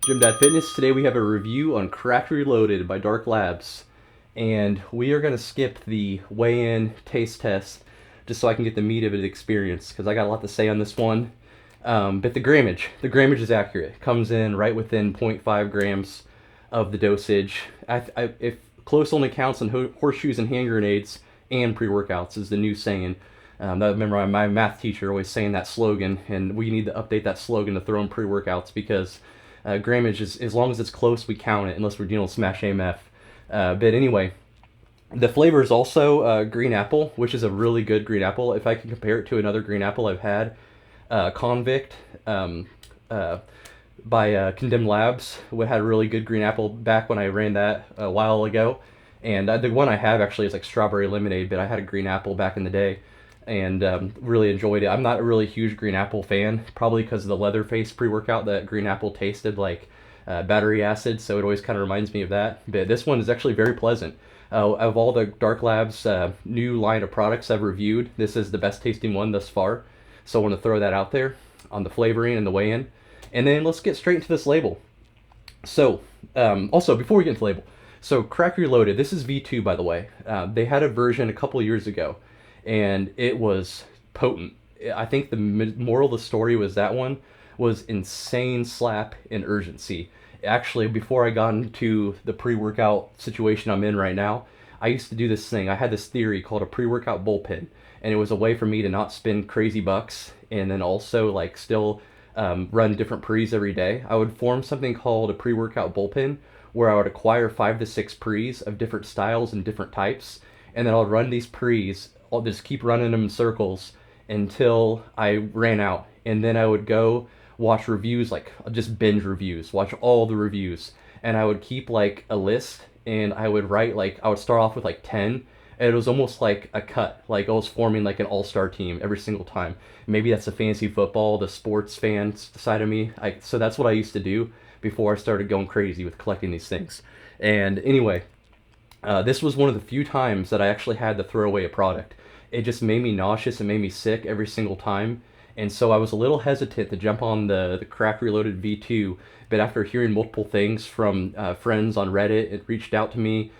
GYMDAD Fitness. Today we have a review on Cracked Reloaded by Dark Labs, and we are going to skip the weigh-in taste test just so I can get the meat of the experience, because I got a lot to say on this one. But the grammage is accurate. It comes in right within 0.5 grams of the dosage. If close only counts on horseshoes and hand grenades and pre-workouts is the new saying. I remember my math teacher always saying that slogan, and we need to update that slogan to throw in pre-workouts, because grammage is, as long as it's close, we count it, unless we're dealing with Smash AMF. But anyway, the flavor is also green apple, which is a really good green apple. If I can compare it to another green apple I've had, Convict by Condemned Labs, we had a really good green apple back when I ran that a while ago. And the one I have actually is like strawberry lemonade, but I had a green apple back in the day and really enjoyed it. I'm not a really huge green apple fan, probably because of the Leatherface pre-workout. That green apple tasted like battery acid, so it always kind of reminds me of that. But this one is actually very pleasant. Of all the Dark Labs new line of products I've reviewed, this is the best tasting one thus far. So I want to throw that out there on the flavoring and the weigh-in. And then let's get straight into this label. So, also, before we get into the label, so Cracked Reloaded, this is V2, by the way. They had a version a couple years ago, and it was potent. I think the moral of the story was that one was insane slap and urgency. Actually, before I got into the pre-workout situation I'm in right now, I used to do this thing. I had this theory called a pre-workout bullpen, and it was a way for me to not spend crazy bucks and then also like still run different pre's every day. I would form something called a pre-workout bullpen, where I would acquire 5 to 6 pre's of different styles and different types, and then I'll run these pre's. I'll just keep running them in circles until I ran out, and then I would go watch reviews, like just binge reviews, watch all the reviews, and I would keep like a list, and I would write, like I would start off with like 10, and it was almost like a cut, like I was forming like an all-star team every single time. Maybe that's the fantasy football, the sports fan side of me. So that's what I used to do before I started going crazy with collecting these things. And anyway, this was one of the few times that I actually had to throw away a product. It just made me nauseous and made me sick every single time. And so I was a little hesitant to jump on the Cracked Reloaded V2, but after hearing multiple things from friends on Reddit, it reached out to me,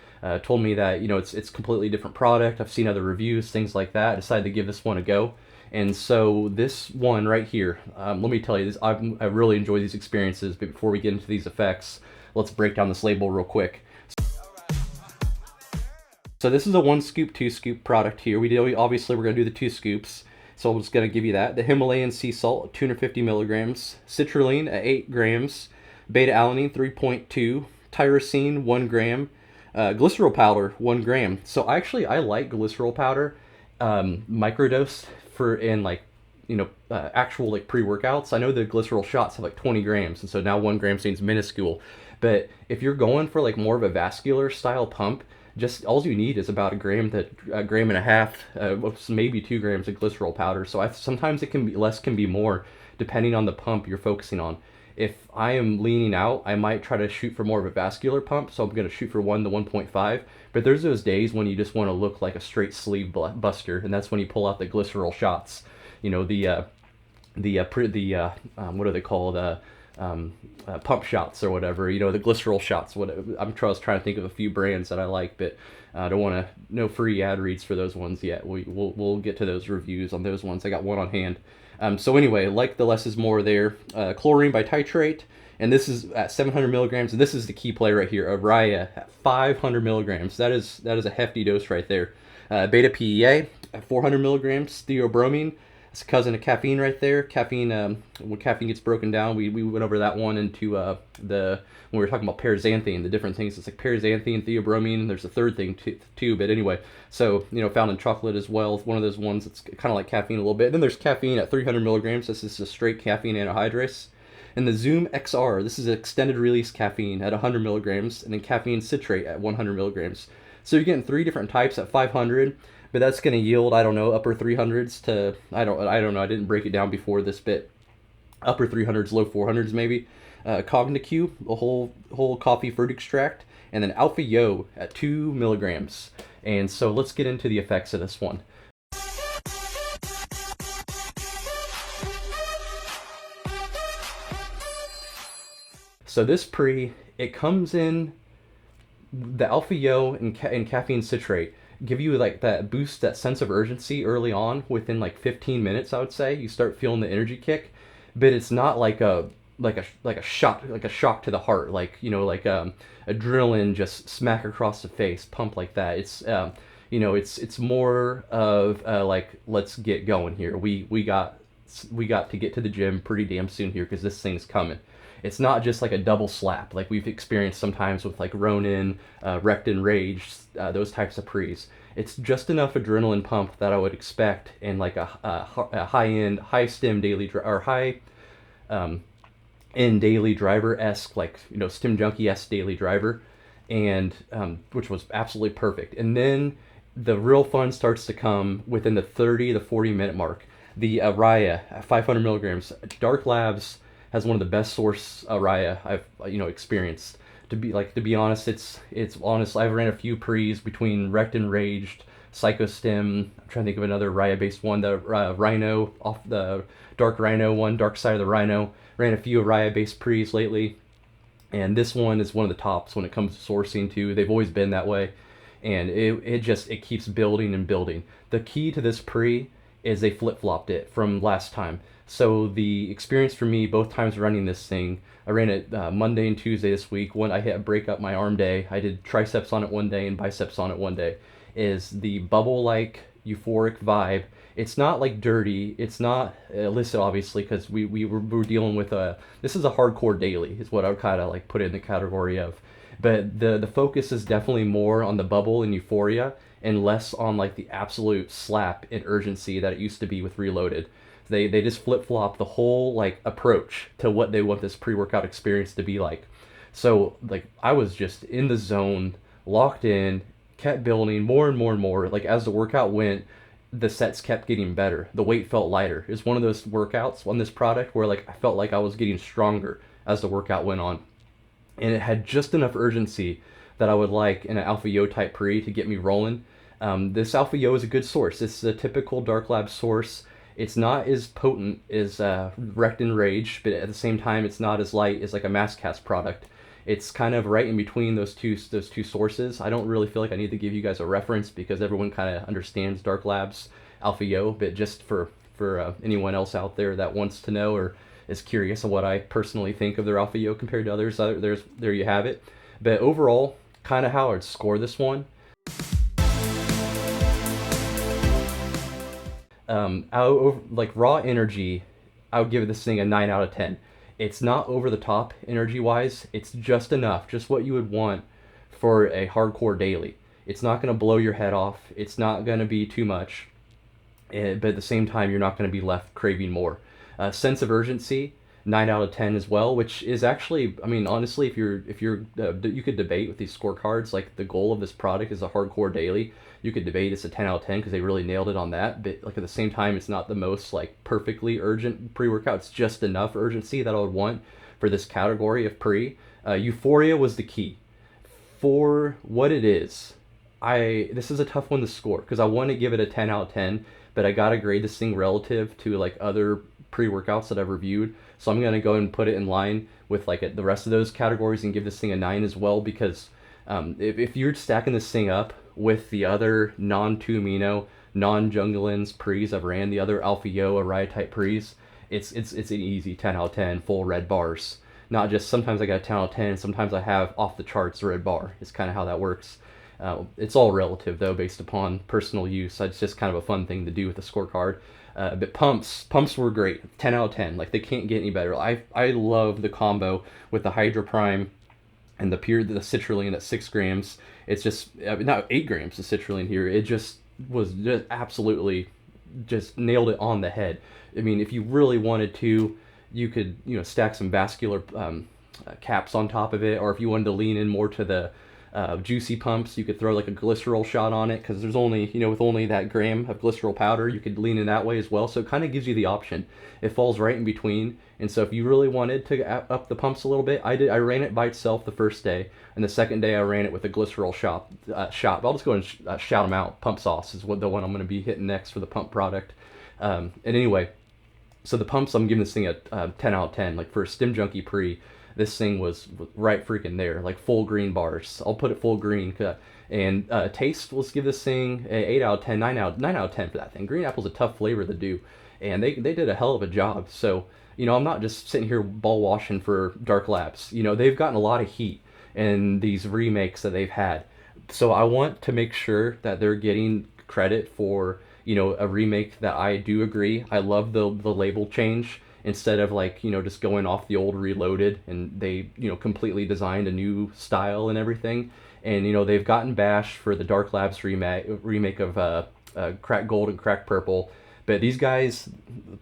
told me that, you know, it's completely different product. I've seen other reviews, things like that. I decided to give this one a go. And so this one right here, let me tell you this, I really enjoy these experiences, but before we get into these effects, let's break down this label real quick. So this is a 1 scoop, 2 scoop product here. Obviously we're going to do the 2 scoops, so I'm just going to give you that. The Himalayan sea salt, 250 milligrams, citrulline at 8 grams, beta-alanine 3.2, tyrosine 1 gram, glycerol powder 1 gram. So I like glycerol powder microdosed for in like, you know, actual like pre-workouts. I know the glycerol shots have like 20 grams, and so now 1 gram seems minuscule. But if you're going for like more of a vascular style pump, just all you need is about a gram to a gram and a half, maybe 2 grams of glycerol powder. So sometimes it can be less, can be more, depending on the pump you're focusing on. If I am leaning out, I might try to shoot for more of a vascular pump, so I'm going to shoot for 1 to 1.5. But there's those days when you just want to look like a straight sleeve buster, and that's when you pull out the glycerol shots. You know, what are they called? Pump shots or whatever, you know, the glycerol shots. I'm trying to think of a few brands that I like, but I don't want to, no free ad reads for those ones yet. We'll get to those reviews on those ones. I got one on hand. So anyway, like the less is more there. Chlorine by titrate, and this is at 700 milligrams, and this is the key play right here. Araya at 500 milligrams. That is a hefty dose right there. Beta PEA at 400 milligrams. Theobromine. It's a cousin of caffeine right there. Caffeine, when caffeine gets broken down, we went over that one into when we were talking about paraxanthine, the different things. It's like paraxanthine, theobromine. There's a third thing too, but anyway. So, you know, found in chocolate as well. It's one of those ones that's kind of like caffeine a little bit. Then there's caffeine at 300 milligrams. This is a straight caffeine anhydrous. And the Zoom XR, this is extended release caffeine at 100 milligrams, and then caffeine citrate at 100 milligrams. So you're getting 3 different types at 500. But that's going to yield, I don't know, upper 300s to, I don't know, I didn't break it down before this bit. Upper 300s, low 400s maybe. Cogniq, a whole coffee fruit extract, and then Alpha Yo at 2 milligrams. And so let's get into the effects of this one. So this pre, it comes in the alpha yo and caffeine citrate give you like that boost, that sense of urgency early on. Within like 15 minutes, I would say you start feeling the energy kick, but it's not like a shock to the heart, like like adrenaline just smack across the face pump like that. It's more of like, let's get going here. We got to get to the gym pretty damn soon here because this thing's coming. It's not just like a double slap like we've experienced sometimes with like Ronin, Wrecked and Raged, those types of pre's. It's just enough adrenaline pump that I would expect in like a high end, high stem daily or high end daily driver esque, like stem junkie esque daily driver, and which was absolutely perfect. And then the real fun starts to come within the 30 to 40 minute mark. The Raya at 500 milligrams, Dark Labs has one of the best source Raya I've experienced. To be honest, it's honest. I've ran a few pre's between Wrecked and Raged, Psychostem. I'm trying to think of another Raya based one. The Rhino, off the Dark Rhino one, Dark Side of the Rhino. Ran a few Raya based pre's lately, and this one is one of the tops when it comes to sourcing too. They've always been that way, and it keeps building and building. The key to this pre is they flip-flopped it from last time. So the experience for me both times running this thing, I ran it Monday and Tuesday this week. When I hit a break up my arm day, I did triceps on it one day and biceps on it one day. Is the bubble-like euphoric vibe. It's not like dirty. It's not illicit, obviously, because we're dealing with this is a hardcore daily, is what I would kind of like put it in the category of. But the focus is definitely more on the bubble and euphoria and less on like the absolute slap and urgency that it used to be with Reloaded. They just flip-flop the whole like approach to what they want this pre-workout experience to be like. So like I was just in the zone, locked in, kept building more and more and more. Like as the workout went, the sets kept getting better. The weight felt lighter. It's one of those workouts on this product where like I felt like I was getting stronger as the workout went on. And it had just enough urgency that I would like in an Alpha Yo type pre to get me rolling. This Alpha Yo is a good source. It's a typical Dark Lab source. It's not as potent as Wrecked and Rage, but at the same time, it's not as light as like a Masscast product. It's kind of right in between those two sources. I don't really feel like I need to give you guys a reference because everyone kind of understands Dark Labs Alpha Yo, but just for anyone else out there that wants to know or is curious of what I personally think of their Alpha Yo compared to others, there you have it. But overall, kind of how I'd score this one. Like raw energy, I would give this thing a 9 out of 10. It's not over the top energy wise. It's just enough, just what you would want for a hardcore daily. It's not going to blow your head off. It's not going to be too much, but at the same time, you're not going to be left craving more. Sense of urgency, 9 out of 10 as well, which is actually, I mean, honestly, if you're you could debate with these scorecards, like the goal of this product is a hardcore daily. You could debate it's a 10 out of 10 because they really nailed it on that, but like at the same time, it's not the most like perfectly urgent pre-workout. It's just enough urgency that I would want for this category of pre. Euphoria was the key for what it is. This is a tough one to score because I want to give it a 10 out of 10, but I gotta grade this thing relative to like other pre-workouts that I've reviewed. So I'm gonna go and put it in line with like the rest of those categories and give this thing a 9 as well, because if you're stacking this thing up with the other non-2 amino, non-Jungleins pre's I've ran, the other Alpha Yo, Araya type pre's, it's an easy 10 out of 10, full red bars. Not just sometimes I got a 10 out of 10, sometimes I have off the charts red bar. It's kind of how that works. It's all relative though, based upon personal use. It's just kind of a fun thing to do with the scorecard. But pumps were great, 10 out of 10. Like they can't get any better. I love the combo with the Hydra Prime and the citrulline at 6 grams. It's just not 8 grams of citrulline here. It just was just absolutely just nailed it on the head. I mean, if you really wanted to, you could stack some vascular caps on top of it, or if you wanted to lean in more to the juicy pumps, you could throw like a glycerol shot on it, because there's only, with only that gram of glycerol powder, you could lean in that way as well. So it kind of gives you the option. It falls right in between. And so if you really wanted to up the pumps a little bit, I ran it by itself the first day, and the second day I ran it with a glycerol shot. I'll just go and shout them out. Pump sauce is the one I'm going to be hitting next for the pump product. And anyway, so the pumps, I'm giving this thing a 10 out of 10. Like for a Stim Junkie pre, this thing was right freaking there, like full green bars. I'll put it full green. And taste, let's give this thing a 8 out of 10, 9 out of 10 for that thing. Green apple's a tough flavor to do, and they did a hell of a job. So, I'm not just sitting here ball washing for Dark Labs. They've gotten a lot of heat in these remakes that they've had. So I want to make sure that they're getting credit for, a remake that I do agree. I love the label change instead of like, just going off the old Reloaded, and they, completely designed a new style and everything. And, they've gotten bashed for the Dark Labs remake of Crack Gold and Crack Purple. But these guys,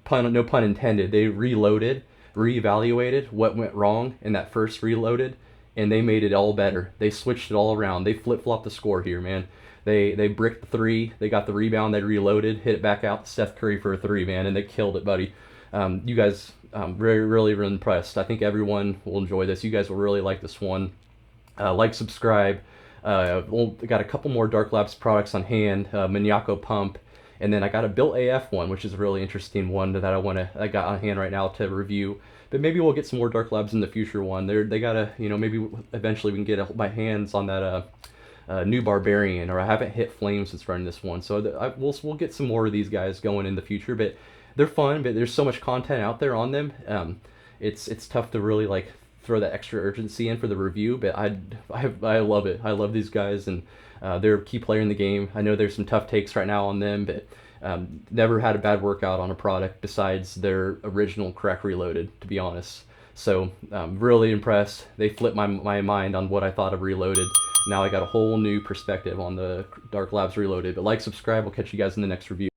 no pun intended, they reloaded, reevaluated what went wrong in that first Reloaded, and they made it all better. They switched it all around. They flip-flopped the score here, man. They bricked the three. They got the rebound. They reloaded, hit it back out to Steph Curry for a three, man, and they killed it, buddy. You guys, really impressed. I think everyone will enjoy this. You guys will really like this one. Like, subscribe. We got a couple more Dark Labs products on hand. Maniaco Pump. And then I got a Built AF one, which is a really interesting one that I got on hand right now to review. But maybe we'll get some more Dark Labs in the future one. They gotta, maybe eventually we can get my hands on that new Barbarian, or I haven't hit Flames since running this one. So we'll get some more of these guys going in the future. But they're fun, but there's so much content out there on them. It's tough to really like throw that extra urgency in for the review, but I love it. I love these guys, and they're a key player in the game. I know there's some tough takes right now on them, but never had a bad workout on a product besides their original Crack Reloaded, to be honest. So really impressed. They flipped my mind on what I thought of Reloaded. Now I got a whole new perspective on the Dark Labs Reloaded. But like, subscribe. We'll catch you guys in the next review.